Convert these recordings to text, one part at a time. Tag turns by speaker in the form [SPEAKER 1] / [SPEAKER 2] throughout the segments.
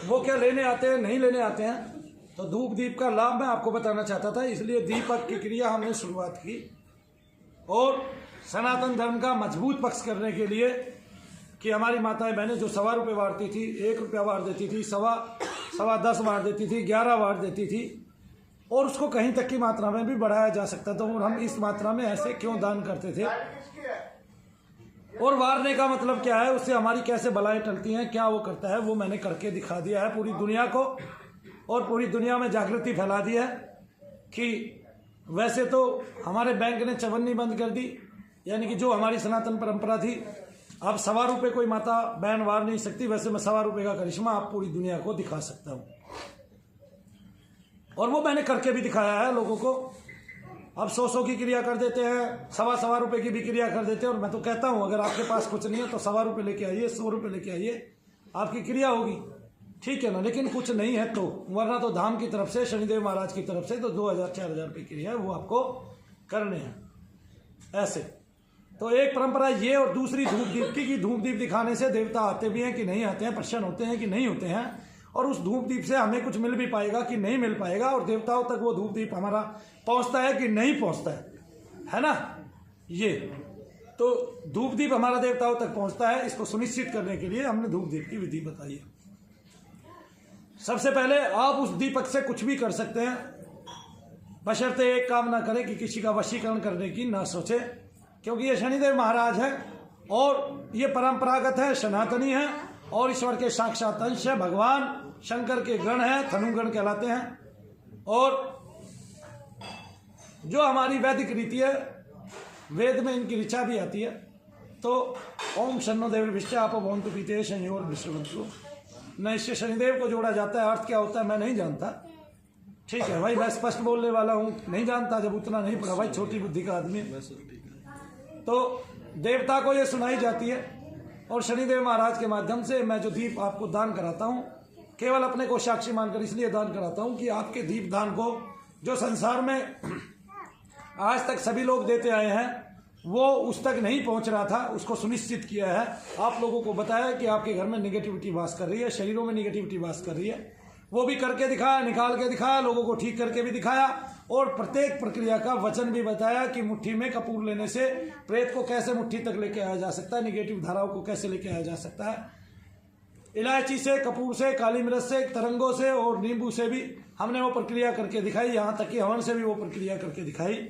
[SPEAKER 1] वो क्या लेने आते हैं नहीं लेने आते हैं। तो धूप दीप का लाभ मैं आपको बताना चाहता था, इसलिए दीपक की क्रिया हमने शुरुआत की। और सनातन धर्म का मजबूत पक्ष करने के लिए कि हमारी माताएं बहनें जो 1.25 रुपये वारती थी, 1 रुपया वार देती थी, सवा 10 वार देती थी, 11 वार देती थी, और उसको कहीं तक की मात्रा में भी बढ़ाया जा सकता था। और हम इस मात्रा में ऐसे क्यों दान करते थे, और वारने का मतलब क्या है, उससे हमारी कैसे बलाएं टलती हैं, क्या वो करता है, वो मैंने करके दिखा दिया है पूरी दुनिया को। और पूरी दुनिया में जागृति फैला दी है कि वैसे तो हमारे बैंक ने चवन्नी बंद कर दी, यानी कि जो हमारी सनातन परंपरा थी, अब 1.25 रुपये कोई माता बहन वार नहीं सकती। वैसे मैं 1.25 रुपये का करिश्मा आप पूरी दुनिया को दिखा सकता हूँ, और वो मैंने करके भी दिखाया है लोगों को। अब 100 की क्रिया कर देते हैं, 1.25 रुपये की भी क्रिया कर देते हैं। और मैं तो कहता हूँ अगर आपके पास कुछ नहीं है तो 1.25 रुपये लेके आइए, 100 रुपये लेके आइए, आपकी क्रिया होगी, ठीक है ना। लेकिन कुछ नहीं है तो, वरना तो धाम की तरफ से, शनिदेव महाराज की तरफ से तो 2000-4000 रुपये क्रिया है, वो आपको करने हैं ऐसे। तो एक परंपरा ये, और दूसरी धूप दीप की, धूप दीप दिखाने से देवता आते भी हैं कि नहीं आते हैं, प्रसन्न होते हैं कि नहीं होते हैं, और उस धूप दीप से हमें कुछ मिल भी पाएगा कि नहीं मिल पाएगा, और देवताओं तक वो धूप दीप हमारा पहुंचता है कि नहीं पहुंचता है ना। ये तो धूप दीप हमारा देवताओं तक पहुंचता है, इसको सुनिश्चित करने के लिए हमने धूप दीप की विधि बताई है। सबसे पहले आप उस दीपक से कुछ भी कर सकते हैं, बशर्ते एक काम ना करें कि किसी का वशीकरण करने की ना सोचे, क्योंकि ये शनिदेव महाराज है और ये परंपरागत है, सनातनी है, और ईश्वर के साक्षात अंश है, भगवान शंकर के गण है, धनुगण कहलाते हैं। और जो हमारी वैदिक रीति है, वेद में इनकी ऋचा भी आती है। तो ओम शन्नो देव विश्वाप भवन्तु पीते संयोर विश्ववन्तु, न इससे शनिदेव को जोड़ा जाता है। अर्थ क्या होता है मैं नहीं जानता, ठीक है भाई, मैं स्पष्ट बोलने वाला हूँ, नहीं जानता जब उतना नहीं पढ़ा भाई, छोटी बुद्धि का आदमी। तो देवता को ये सुनाई जाती है, और शनिदेव महाराज के माध्यम से मैं जो दीप आपको दान कराता हूँ, केवल अपने को साक्षी मानकर इसलिए दान कराता हूँ कि आपके दीप दान को जो संसार में आज तक सभी लोग देते आए हैं, वो उस तक नहीं पहुंच रहा था, उसको सुनिश्चित किया है। आप लोगों को बताया कि आपके घर में निगेटिविटी वास कर रही है, शरीरों में निगेटिविटी वास कर रही है, वो भी करके दिखाया, निकाल के दिखाया, लोगों को ठीक करके भी दिखाया, और प्रत्येक प्रक्रिया का वचन भी बताया कि मुट्ठी में कपूर लेने से प्रेत को कैसे मुट्ठी तक लेके आया जा सकता है, निगेटिव धाराओं को कैसे लेके आया जा सकता है। इलायची से, कपूर से, काली मिर्च से, तरंगों से और नींबू से भी हमने वो प्रक्रिया करके दिखाई, यहाँ तक कि हवन से भी वो प्रक्रिया करके दिखाई।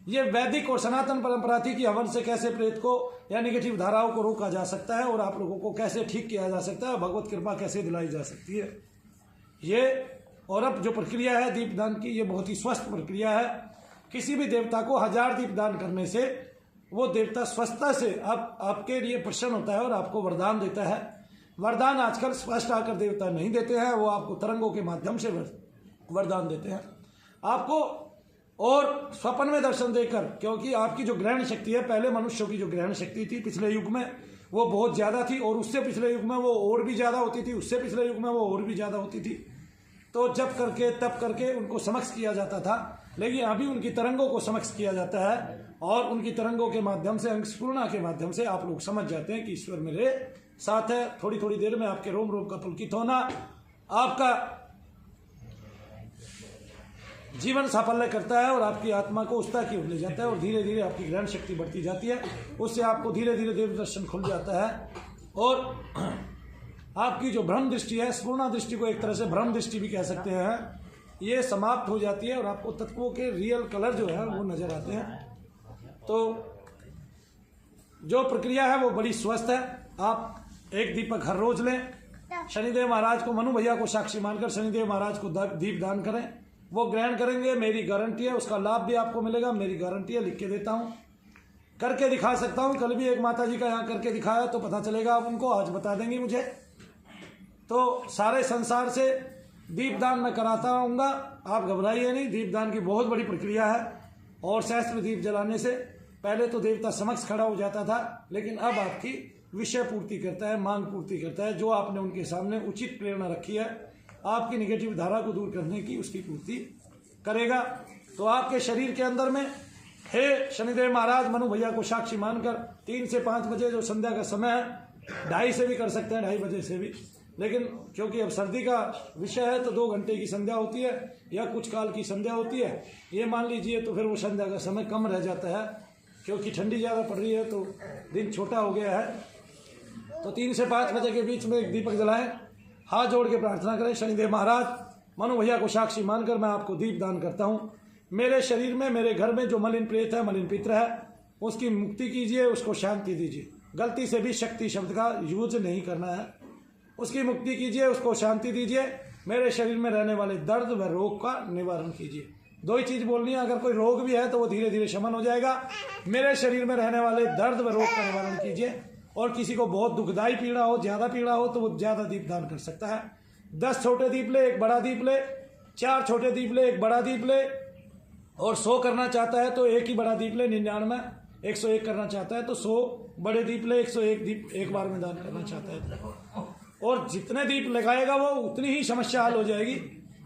[SPEAKER 1] ये वैदिक और सनातन परंपरा थी कि हवन से कैसे प्रेत को या निगेटिव धाराओं को रोका जा सकता है, और आप लोगों को कैसे ठीक किया जा सकता है, भगवत कृपा कैसे दिलाई जा सकती है ये। और अब जो प्रक्रिया है दीपदान की, ये बहुत ही स्वस्थ प्रक्रिया है। किसी भी देवता को 1000 दीपदान करने से वो देवता स्वस्थता से आपके लिए प्रसन्न होता है और आपको वरदान देता है। वरदान आजकल स्पष्ट आकर देवता नहीं देते हैं, वो आपको तरंगों के माध्यम से वरदान देते हैं आपको, और स्वप्न में दर्शन देकर। क्योंकि आपकी जो ग्रहण शक्ति है, पहले मनुष्यों की जो ग्रहण शक्ति थी पिछले युग में, वो बहुत ज़्यादा थी, और उससे पिछले युग में वो और भी ज़्यादा होती थी, उससे पिछले युग में वो और भी ज़्यादा होती थी। तो जब करके तब करके उनको समक्ष किया जाता था, लेकिन अभी उनकी तरंगों को समक्ष किया जाता है, और उनकी तरंगों के माध्यम से, अंकुशपूर्णा के माध्यम से आप लोग समझ जाते हैं कि ईश्वर मेरे साथ है। थोड़ी थोड़ी देर में आपके रोम रोम का पुलकित होना, आपका जीवन साफल्य करता है, और आपकी आत्मा को उस्ता की ओर ले जाता है, और धीरे धीरे आपकी ग्रहण शक्ति बढ़ती जाती है। उससे आपको धीरे धीरे देव दर्शन खुल जाता है, और आपकी जो भ्रम दृष्टि है, स्पूर्णा दृष्टि को एक तरह से भ्रम दृष्टि भी कह सकते हैं, ये समाप्त हो जाती है, और आपको तत्वों के रियल कलर जो है वो नजर आते हैं। तो जो प्रक्रिया है वो बड़ी स्वस्थ है। आप एक दीपक हर रोज लें, शनिदेव महाराज को, मनु भैया को साक्षी मानकर शनिदेव महाराज को दीप दान करें, वो ग्रहण करेंगे, मेरी गारंटी है, उसका लाभ भी आपको मिलेगा, मेरी गारंटी है, लिख के देता हूँ, करके दिखा सकता हूँ। कल भी एक माता जी का यहाँ करके दिखाया तो पता चलेगा आप उनको, आज बता देंगी मुझे। तो सारे संसार से दीपदान मैं कराता रहूँगा, आप घबराइए नहीं। दीपदान की बहुत बड़ी प्रक्रिया है, और सहस्त्र दीप जलाने से पहले तो देवता समक्ष खड़ा हो जाता था, लेकिन अब आपकी विषय पूर्ति करता है, मांग पूर्ति करता है। जो आपने उनके सामने उचित प्रेरणा रखी है आपकी निगेटिव धारा को दूर करने की, उसकी पूर्ति करेगा। तो आपके शरीर के अंदर में, हे शनिदेव महाराज, मनु भैया को साक्षी मानकर 3 से 5 बजे जो संध्या का समय है, 2:30 से भी कर सकते हैं, 2:30 बजे से भी, लेकिन क्योंकि अब सर्दी का विषय है तो 2 घंटे की संध्या होती है या कुछ काल की संध्या होती है, ये मान लीजिए, तो फिर वो संध्या का समय कम रह जाता है क्योंकि ठंडी ज़्यादा पड़ रही है तो दिन छोटा हो गया है। तो 3 से 5 बजे के बीच में एक दीपक जलाएं, हाथ जोड़ के प्रार्थना करें, शनिदेव महाराज मनु भैया को साक्षी मानकर मैं आपको दीप दान करता हूँ। मेरे शरीर में, मेरे घर में जो मलिन प्रेत है, मलिन पित्र है, उसकी मुक्ति कीजिए, उसको शांति दीजिए। गलती से भी शक्ति शब्द का यूज नहीं करना है। उसकी मुक्ति कीजिए, उसको शांति दीजिए। मेरे शरीर में रहने वाले दर्द व रोग का निवारण कीजिए। 2 ही चीज़ बोलनी है, अगर कोई रोग भी है तो वो धीरे धीरे शमन हो जाएगा। मेरे शरीर में रहने वाले दर्द व रोग का निवारण कीजिए। और किसी को बहुत दुखदायी पीड़ा हो, ज़्यादा पीड़ा हो, तो वो ज़्यादा दीप दान कर सकता है। 10 छोटे दीप ले, 1 बड़ा दीप ले, 4 छोटे दीप ले, 1 बड़ा दीप ले। और 100 करना चाहता है तो 1 ही बड़ा दीप ले, 99, 101 करना चाहता है तो 100 बड़े दीप ले, 101 दीप एक बार में दान करना चाहता है। और जितने दीप लगाएगा वो उतनी ही समस्या हल हो जाएगी।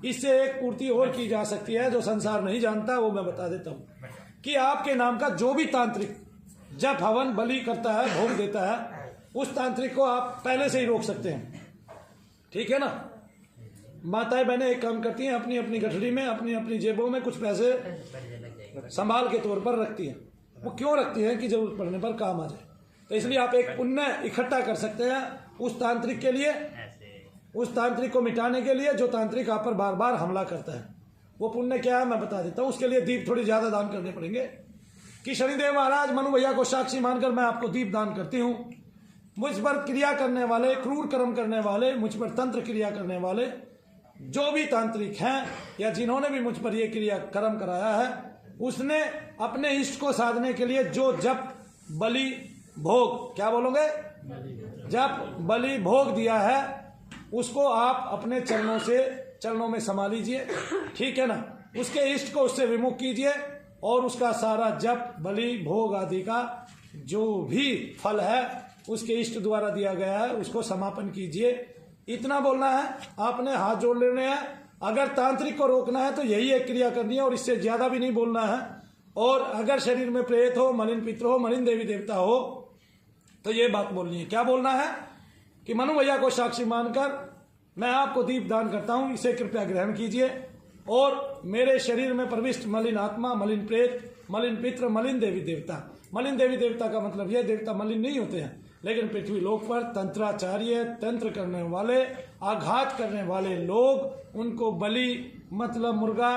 [SPEAKER 1] इससे एक पूर्ति और की जा सकती है जो संसार नहीं जानता, वो मैं बता देता हूँ कि आपके नाम का जो भी तांत्रिक जब हवन बलि करता है, भोग देता है, उस तांत्रिक को आप पहले से ही रोक सकते हैं। ठीक है ना। माताएं बहनें एक काम करती हैं, अपनी अपनी गठड़ी में, अपनी अपनी जेबों में कुछ पैसे संभाल के तौर पर रखती हैं। वो क्यों रखती हैं? कि जरूरत पड़ने पर काम आ जाए। तो इसलिए आप एक पुण्य इकट्ठा कर सकते हैं उस तांत्रिक के लिए, उस तांत्रिक को मिटाने के लिए जो तांत्रिक आप पर बार बार हमला करता है। वो पुण्य क्या है मैं बता देता हूँ। उसके लिए दीप थोड़ी ज्यादा दान करने पड़ेंगे। कि शनिदेव महाराज मनु भैया को साक्षी मानकर मैं आपको दीप दान करती हूँ। मुझ पर क्रिया करने वाले, क्रूर कर्म करने वाले, मुझ पर तंत्र क्रिया करने वाले जो भी तांत्रिक हैं या जिन्होंने भी मुझ पर ये क्रिया कर्म कराया है, उसने अपने इष्ट को साधने के लिए जो जप बलि भोग, क्या बोलोगे, जप बलि भोग दिया है, उसको आप अपने चरणों में समा लीजिए। ठीक है ना। उसके इष्ट को उससे विमुख कीजिए और उसका सारा जप बलि भोग आदि का जो भी फल है उसके इष्ट द्वारा दिया गया है उसको समापन कीजिए। इतना बोलना है, आपने हाथ जोड़ लेने हैं। अगर तांत्रिक को रोकना है तो यही एक क्रिया करनी है और इससे ज्यादा भी नहीं बोलना है। और अगर शरीर में प्रेत हो, मलिन पित्र हो, मलिन देवी देवता हो तो ये बात बोलनी है। क्या बोलना है? कि मनु भैया को साक्षी मानकर मैं आपको दीप दान करता हूं, इसे कृपया ग्रहण कीजिए। और मेरे शरीर में प्रविष्ट मलिन आत्मा, मलिन प्रेत, मलिन पित्र, मलिन देवी देवता, मलिन देवी देवता का मतलब यह देवता मलिन नहीं होते हैं, लेकिन पृथ्वी लोक पर तंत्राचार्य, तंत्र करने वाले, आघात करने वाले लोग, उनको बलि मतलब मुर्गा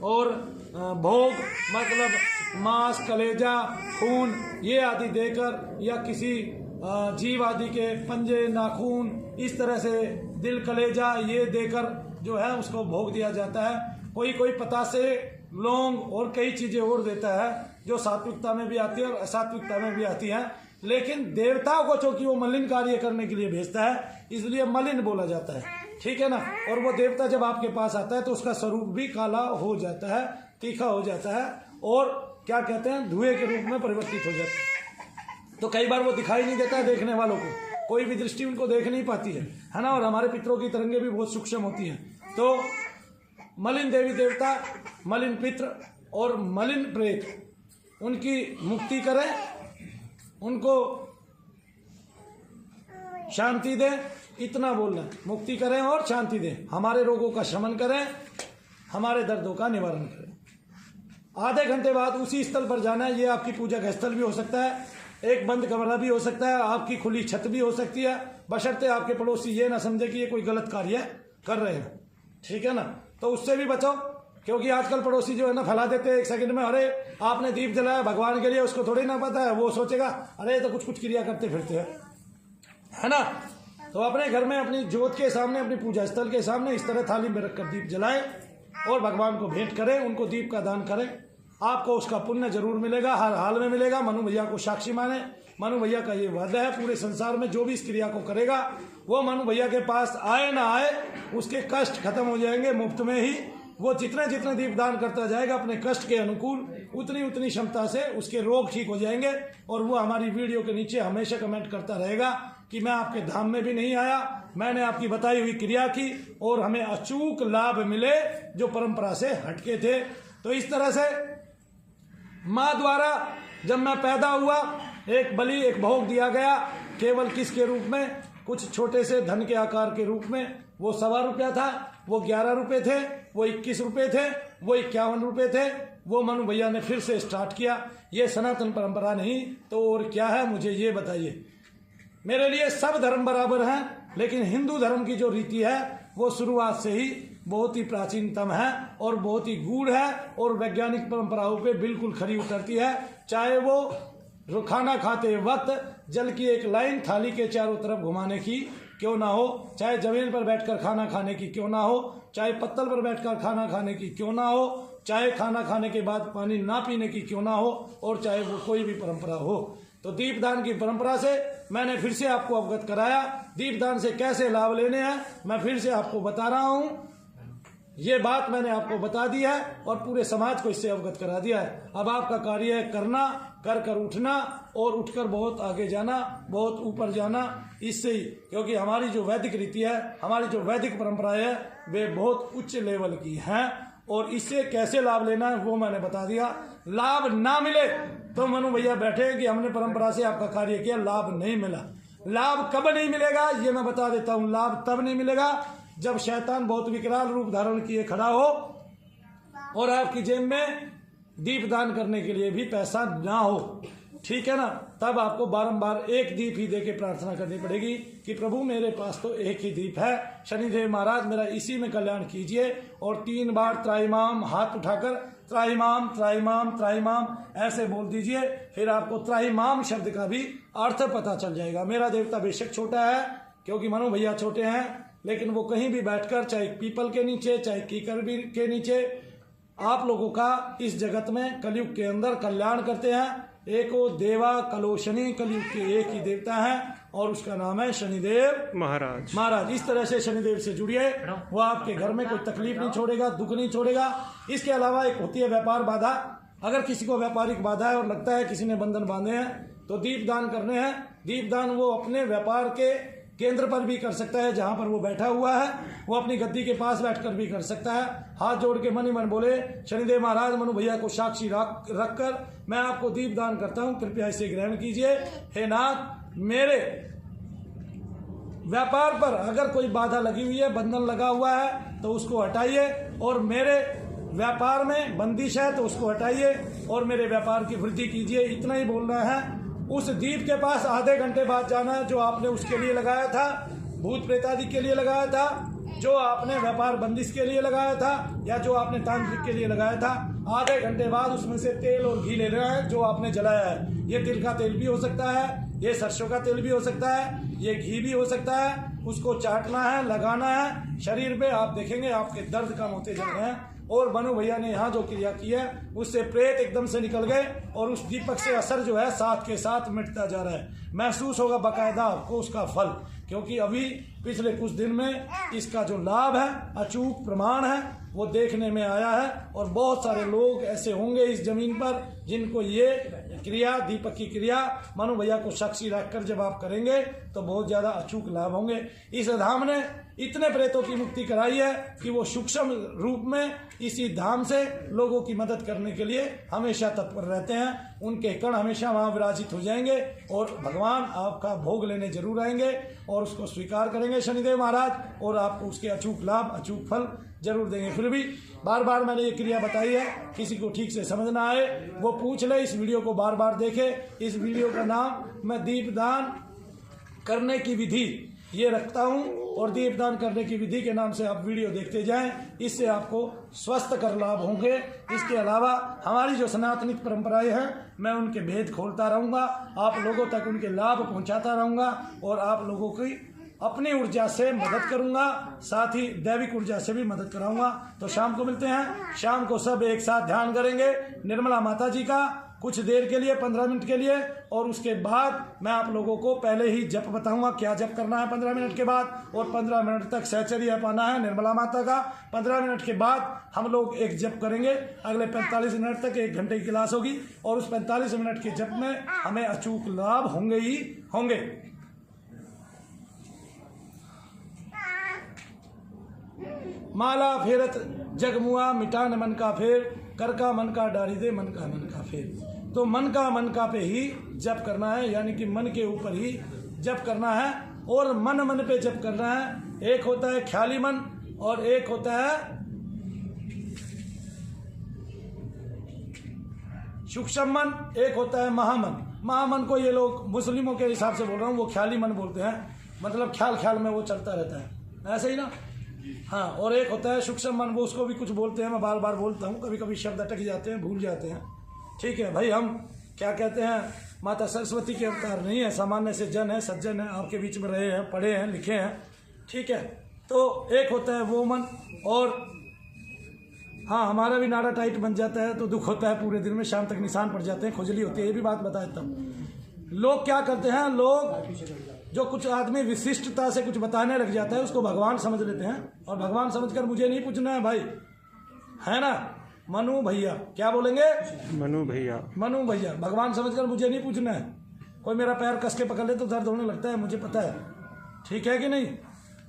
[SPEAKER 1] और भोग मतलब मांस, कलेजा, खून ये आदि देकर या किसी जीव आदि के पंजे, नाखून, इस तरह से दिल, कलेजा ये देकर जो है उसको भोग दिया जाता है। कोई पतासे, लौंग और कई चीजें और देता है जो सात्विकता में भी आती है और असात्विकता में भी आती है। लेकिन देवताओं को चूंकि वो मलिन कार्य करने के लिए भेजता है इसलिए मलिन बोला जाता है। ठीक है ना। और वो देवता जब आपके पास आता है तो उसका स्वरूप भी काला हो जाता है, तीखा हो जाता है और क्या कहते हैं, धुएं के रूप में परिवर्तित हो जाता है। तो कई बार वो दिखाई नहीं देता है देखने वालों को, कोई भी दृष्टि उनको देख नहीं पाती है ना। और हमारे पितरों की तरंगे भी बहुत सूक्ष्म होती हैं। तो मलिन देवी देवता, मलिन पित्र और मलिन प्रेत, उनकी मुक्ति करें, उनको शांति दें। इतना बोलना, मुक्ति करें और शांति दें, हमारे रोगों का शमन करें, हमारे दर्दों का निवारण करें। आधे घंटे बाद उसी स्थल पर जाना है। ये आपकी पूजा का स्थल भी हो सकता है, एक बंद कमरा भी हो सकता है, आपकी खुली छत भी हो सकती है, बशर्ते आपके पड़ोसी ये ना समझे कि ये कोई गलत कार्य कर रहे हैं। ठीक है ना। तो उससे भी बचो, क्योंकि आजकल पड़ोसी जो है ना फैला देते हैं 1 सेकंड में, अरे आपने दीप जलाया भगवान के लिए, उसको थोड़ी ना पता है, वो सोचेगा अरे तो कुछ क्रिया करते फिरते हैं, है ना। तो अपने घर में अपनी ज्योत के सामने, अपनी पूजा स्थल के सामने इस तरह थाली में रखकर दीप जलाएं और भगवान को भेंट करें, उनको दीप का दान करें। आपको उसका पुण्य जरूर मिलेगा, हर हाल में मिलेगा। मनु भैया को साक्षी माने। मनु भैया का ये वादा है, पूरे संसार में जो भी इस क्रिया को करेगा वो मनु भैया के पास आए ना आए उसके कष्ट खत्म हो जाएंगे मुफ्त में ही। वो जितने दीप दान करता जाएगा अपने कष्ट के अनुकूल, उतनी क्षमता से उसके रोग ठीक हो जाएंगे। और वो हमारी वीडियो के नीचे हमेशा कमेंट करता रहेगा कि मैं आपके धाम में भी नहीं आया, मैंने आपकी बताई हुई क्रिया की और हमें अचूक लाभ मिले जो परंपरा से हटके थे। तो इस तरह से माँ द्वारा जब मैं पैदा हुआ, एक बलि, एक भोग दिया गया, केवल किसके रूप में, कुछ छोटे से धन के आकार के रूप में वो 1.25 रुपया था, वो 11 रुपये थे, वो 21 रुपये थे, वो 51 रुपये थे। वो मनु भैया ने फिर से स्टार्ट किया। ये सनातन परंपरा नहीं तो और क्या है, मुझे ये बताइए। मेरे लिए सब धर्म बराबर हैं, लेकिन हिंदू धर्म की जो रीति है वो शुरुआत से ही बहुत ही प्राचीनतम है और बहुत ही गूढ़ है और वैज्ञानिक परंपराओं पे बिल्कुल खरी उतरती है। चाहे वो खाना खाते वक्त जल की एक लाइन थाली के चारों तरफ घुमाने की क्यों ना हो, चाहे जमीन पर बैठकर खाना खाने की क्यों ना हो, चाहे पत्तल पर बैठकर खाना खाने की क्यों ना हो, चाहे खाना खाने के बाद पानी ना पीने की क्यों ना हो, और चाहे वो कोई भी परंपरा हो। तो दीपदान की परंपरा से मैंने फिर से आपको अवगत कराया। दीपदान से कैसे लाभ लेने हैं मैं फिर से आपको बता रहा हूं। ये बात मैंने आपको बता दी है और पूरे समाज को इससे अवगत करा दिया है। अब आपका कार्य है करना, कर कर उठना और उठकर बहुत आगे जाना, बहुत ऊपर जाना। इससे ही, क्योंकि हमारी जो वैदिक रीति है, हमारी जो वैदिक परंपराएं है, वे बहुत उच्च लेवल की हैं और इससे कैसे लाभ लेना है वो मैंने बता दिया। लाभ ना मिले तो मनु भैया बैठे कि हमने परंपरा से आपका कार्य किया, लाभ नहीं मिला। लाभ कब नहीं मिलेगा ये मैं बता देता हूँ। लाभ तब नहीं मिलेगा जब शैतान बहुत विकराल रूप धारण किए खड़ा हो और आपकी जेब में दीपदान करने के लिए भी पैसा ना हो, ठीक है ना। तब आपको बारंबार एक दीप ही देके प्रार्थना करनी पड़ेगी कि प्रभु मेरे पास तो एक ही दीप है, शनिदेव महाराज मेरा इसी में कल्याण कीजिए। और 3 बार त्राहिमाम हाथ उठाकर त्राहिमाम त्राहिमाम त्राहिमाम ऐसे बोल दीजिए। फिर आपको त्राहिमाम शब्द का भी अर्थ पता चल जाएगा। मेरा देवता बेशक छोटा है क्योंकि मनु भैया छोटे हैं, लेकिन वो कहीं भी बैठकर, चाहे पीपल के नीचे चाहे कीकर के नीचे, आप लोगों का इस जगत में कलयुग के अंदर कल्याण करते हैं। एको देवा कलो शनि, कलयुग के एक ही देवता है और उसका नाम है शनिदेव महाराज। इस तरह से शनिदेव से जुड़िए, वो आपके घर में कोई तकलीफ नहीं छोड़ेगा, दुख नहीं छोड़ेगा। इसके अलावा एक होती है व्यापार बाधा। अगर किसी को व्यापारिक बाधा है और लगता है किसी ने बंधन बांधे हैं तो दीपदान करने हैं। दीपदान वो अपने व्यापार के केंद्र पर भी कर सकता है, जहां पर वो बैठा हुआ है, वो अपनी गद्दी के पास बैठकर भी कर सकता है। हाथ जोड़ के मन ही मन बोले, शनिदेव महाराज मनु भैया को साक्षी रखकर मैं आपको दीपदान करता हूं, कृपया इसे ग्रहण कीजिए। हे नाथ, मेरे व्यापार पर अगर कोई बाधा लगी हुई है, बंधन लगा हुआ है तो उसको हटाइए, और मेरे व्यापार में बंदिश है तो उसको हटाइए और मेरे व्यापार की वृद्धि कीजिए। इतना ही बोलना है। उस दीप के पास आधे घंटे बाद जाना है जो आपने उसके लिए लगाया था, भूत प्रेत आदि के लिए लगाया था, जो आपने व्यापार बंदिश के लिए लगाया था या जो आपने तांत्रिक के लिए लगाया था। आधे घंटे बाद उसमें से तेल और घी ले लेना है जो आपने जलाया है। ये तिल का तेल भी हो सकता है, ये सरसों का तेल भी हो सकता है, ये घी भी हो सकता है। उसको चाटना है, लगाना है शरीर पे। आप देखेंगे आपके दर्द कम होते जा रहे हैं। और मनु भैया ने यहाँ जो क्रिया की है उससे प्रेत एकदम से निकल गए और उस दीपक से असर जो है साथ के साथ मिटता जा रहा है। महसूस होगा बाकायदा आपको उसका फल, क्योंकि अभी पिछले कुछ दिन में इसका जो लाभ है, अचूक प्रमाण है, वो देखने में आया है। और बहुत सारे लोग ऐसे होंगे इस जमीन पर जिनको ये क्रिया, दीपक की क्रिया मनु भैया को साक्षी रखकर जब आप करेंगे तो बहुत ज्यादा अचूक लाभ होंगे। इस धाम ने इतने प्रेतों की मुक्ति कराई है कि वो सूक्ष्म रूप में इसी धाम से लोगों की मदद करने के लिए हमेशा तत्पर रहते हैं। उनके कण हमेशा वहां विराजित हो जाएंगे और भगवान आपका भोग लेने जरूर आएंगे और उसको स्वीकार करेंगे शनिदेव महाराज, और आपको उसके अचूक लाभ, अचूक फल जरूर देंगे। फिर भी बार बार मैंने ये क्रिया बताई है, किसी को ठीक से समझ ना आए वो पूछ ले, इस वीडियो को बार बार देखे। इस वीडियो का नाम मैं दीपदान करने की विधि ये रखता हूं, और दीपदान करने की विधि के नाम से आप वीडियो देखते जाएं, इससे आपको स्वस्थ कर लाभ होंगे। इसके अलावा हमारी जो सनातनी परंपराएं हैं मैं उनके भेद खोलता रहूंगा, आप लोगों तक उनके लाभ पहुंचाता रहूंगा और आप लोगों की अपनी ऊर्जा से मदद करूंगा, साथ ही दैविक ऊर्जा से भी मदद कराऊंगा। तो शाम को मिलते हैं, शाम को सब एक साथ ध्यान करेंगे निर्मला माता जी का कुछ देर के लिए, 15 मिनट के लिए, और उसके बाद मैं आप लोगों को पहले ही जप बताऊंगा क्या जप करना है 15 मिनट के बाद, और 15 मिनट तक सहचर्य पाना है निर्मला माता का। 15 मिनट के बाद हम लोग एक जप करेंगे, अगले 45 मिनट तक 1 घंटे की क्लास होगी, और उस 45 मिनट के जप में हमें अचूक लाभ होंगे ही होंगे। माला फेरत जगमुआ मिटान मन का फेर, कर का मन का डारी दे मन का फेर। तो मन का पे ही जप करना है, यानी कि मन के ऊपर ही जप करना है। और मन मन पे जप करना है। एक होता है ख्याली मन और एक होता है सूक्ष्म मन, एक होता है महामन। महामन को ये लोग मुस्लिमों के हिसाब से बोल रहा हूँ, वो ख्याली मन बोलते हैं, मतलब ख्याल ख्याल में वो चलता रहता है, ऐसे ही ना। हाँ, और एक होता है सूक्ष्म मन, वो उसको भी कुछ बोलते हैं, मैं बार बार बोलता हूँ, कभी कभी शब्द अटक जाते हैं, भूल जाते हैं। ठीक है भाई, हम क्या कहते हैं, माता सरस्वती के अवतार नहीं है, सामान्य से जन है, सज्जन है, आपके बीच में रहे हैं, पढ़े हैं, लिखे हैं। ठीक है, तो एक होता है वो मन। और हाँ, हमारा भी नाड़ा टाइट बन जाता है तो दुख होता है पूरे दिन में, शाम तक निशान पड़ जाते हैं, खुजली होती है, ये भी बात बताया तब। लोग क्या करते हैं, लोग जो कुछ आदमी विशिष्टता से कुछ बताने लग जाता है उसको भगवान समझ लेते हैं, और भगवान समझकर मुझे नहीं पूछना है भाई, है ना। मनु भैया, क्या बोलेंगे,
[SPEAKER 2] मनु भैया,
[SPEAKER 1] मनु भैया, भगवान समझकर मुझे नहीं पूछना है। कोई मेरा पैर कस के पकड़ ले तो दर्द होने लगता है, मुझे पता है, ठीक है कि नहीं।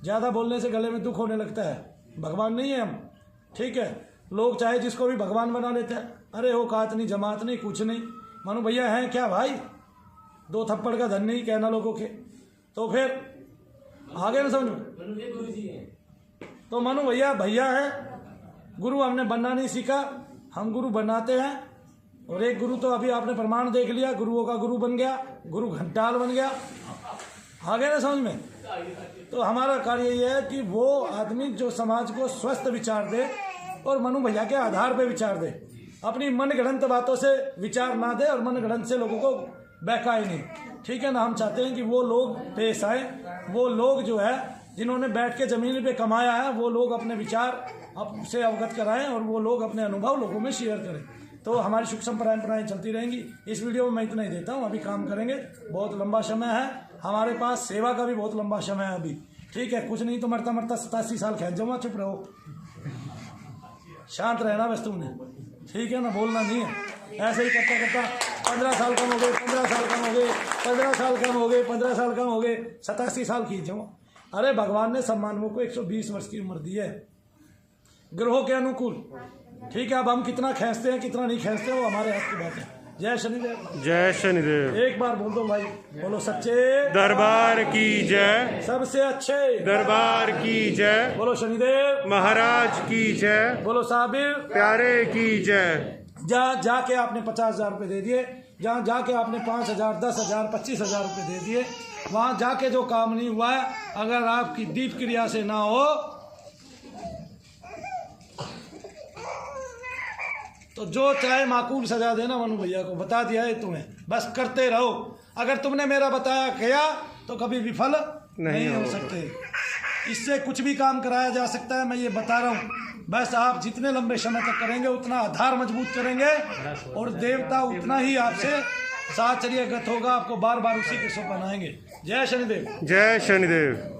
[SPEAKER 1] ज़्यादा बोलने से गले में दुख होने लगता है, भगवान नहीं है हम। ठीक है, लोग चाहे जिसको भी भगवान बना लेते हैं, अरे औकात नहीं, जमात नहीं, कुछ नहीं। मनु भैया हैं क्या भाई, 2 थप्पड़ का धन नहीं कहना लोगों के, तो फिर आगे ना समझ में। तो मनु भैया भैया है, गुरु हमने बनना नहीं सीखा, हम गुरु बनाते हैं। और एक गुरु तो अभी आपने प्रमाण देख लिया, गुरुओं का गुरु बन गया, गुरु घंटाल बन गया, आगे ना समझ में। तो हमारा कार्य यह है कि वो आदमी जो समाज को स्वस्थ विचार दे और मनु भैया के आधार पे विचार दे, अपनी मन गढ़ंत बातों से विचार ना दे और मन गढ़ंत से लोगों को बहकाए नहीं। ठीक है ना, हम चाहते हैं कि वो लोग पेश आए, वो लोग जो है जिन्होंने बैठ के जमीन पे कमाया है, वो लोग अपने विचार से अवगत कराएं और वो लोग अपने अनुभव लोगों में शेयर करें। तो हमारी सूक्ष्म परंपराएं चलती रहेंगी। इस वीडियो में मैं इतना ही देता हूँ, अभी काम करेंगे, बहुत लंबा समय है हमारे पास, सेवा का भी बहुत लंबा समय है अभी। ठीक है, कुछ नहीं तो मरता मरता 87 साल खेल जाऊँगा, चुप रहो, शांत रहना बस तुमने, ठीक है ना, बोलना नहीं है। ऐसे ही करता करता 15 साल कम हो गए, 15 साल कम हो गए, 15 साल कम हो गए, 15 साल कम हो गए, 87 साल खींच जाऊँ। अरे भगवान ने सब मानवों को 120 वर्ष की उम्र दी है ग्रहों के अनुकूल। ठीक है, अब हम कितना खींचते हैं कितना नहीं खींचते वो हमारे हाथ की बात है। जय शनिदेव,
[SPEAKER 2] जय शनिदेव।
[SPEAKER 1] एक बार बोल दो भाई, बोलो सच्चे
[SPEAKER 2] दरबार की जय,
[SPEAKER 1] सबसे अच्छे
[SPEAKER 2] दरबार की जय,
[SPEAKER 1] बोलो शनिदेव
[SPEAKER 2] महाराज की जय,
[SPEAKER 1] बोलो साबिर
[SPEAKER 2] प्यारे की जय।
[SPEAKER 1] जाके आपने 50,000 रुपये दे दिए, जहाँ जाके आपने 5,000, 10,000, 25,000 रुपये दे दिए, वहाँ जाके जो काम नहीं हुआ है, अगर आपकी दीप क्रिया से ना हो तो जो चाहे माकूल सजा देना मनु भैया को, बता दिया है तुम्हें, बस करते रहो। अगर तुमने मेरा बताया किया तो कभी विफल नहीं हो सकते। इससे कुछ भी काम कराया जा सकता है, मैं ये बता रहा हूँ। बस आप जितने लंबे समय तक करेंगे उतना आधार मजबूत करेंगे और देवता उतना ही आपसे साचर्यगत होगा, आपको बार बार उसी के सो बनाएंगे। जय शनिदेव,
[SPEAKER 2] जय शनिदेव।